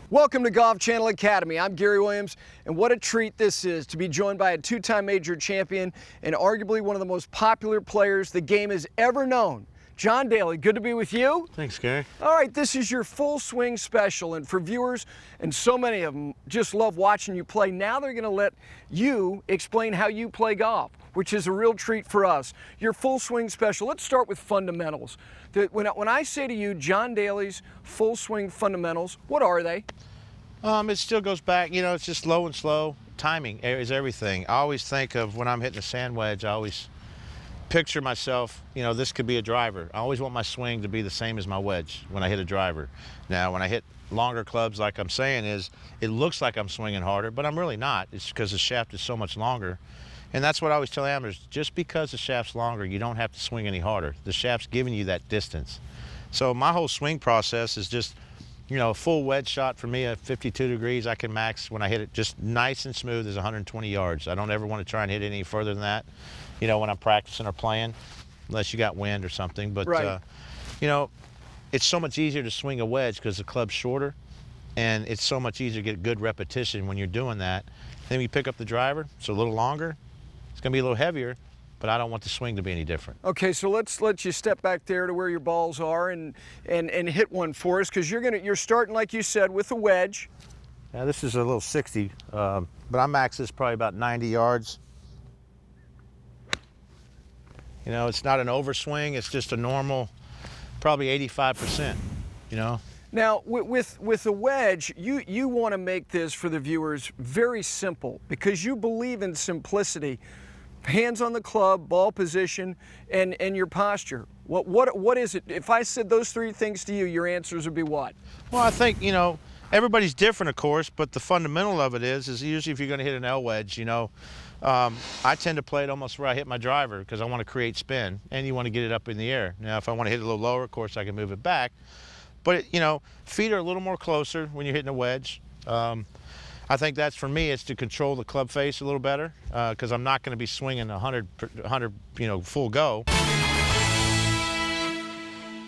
Welcome to Golf Channel Academy. I'm Gary Williams, and what a treat this is to be joined by a two-time major champion and arguably one of the most popular players the game has ever known. John Daly, good to be with you. Thanks, Gary. All right, this is your full swing special, and for viewers, and so many of them just love watching you play, now they're going to let you explain how you play golf, which is a real treat for us. Your full swing special, let's start with fundamentals. When I say to you, John Daly's full swing fundamentals, what are they? It still goes back, you know, it's just low and slow. Timing is everything. I always think of when I'm hitting a sand wedge, I always picture myself, you know, this could be a driver. I always want my swing to be the same as my wedge when I hit a driver. Now, when I hit longer clubs, like I'm saying, it looks like I'm swinging harder, but I'm really not. It's because the shaft is so much longer. And that's what I always tell amateurs, just because the shaft's longer, you don't have to swing any harder. The shaft's giving you that distance. So my whole swing process is just, you know, a full wedge shot for me at 52 degrees, I can max when I hit it just nice and smooth as 120 yards. I don't ever want to try and hit any further than that, you know, when I'm practicing or playing, unless you got wind or something. But, right. You know, it's so much easier to swing a wedge because the club's shorter, and it's so much easier to get good repetition when you're doing that. Then you pick up the driver, it's a little longer, it's going to be a little heavier, but I don't want the swing to be any different. Okay, so let's let you step back there to where your balls are and hit one for us, because you're starting, like you said, with a wedge. Now this is a little 60, but I max this probably about 90 yards. You know, it's not an overswing, it's just a normal, probably 85%, you know. Now, with a wedge, you want to make this, for the viewers, very simple, because you believe in simplicity. Hands on the club, ball position, and your posture. What is it? If I said those three things to you, your answers would be what? Well, I think, you know, everybody's different, of course, but the fundamental of it is usually if you're going to hit an L wedge, you know, I tend to play it almost where I hit my driver because I want to create spin, and you want to get it up in the air. Now, if I want to hit it a little lower, of course, I can move it back. But, you know, feet are a little more closer when you're hitting a wedge. I think that's, for me, it's to control the club face a little better because I'm not going to be swinging 100, you know, full go.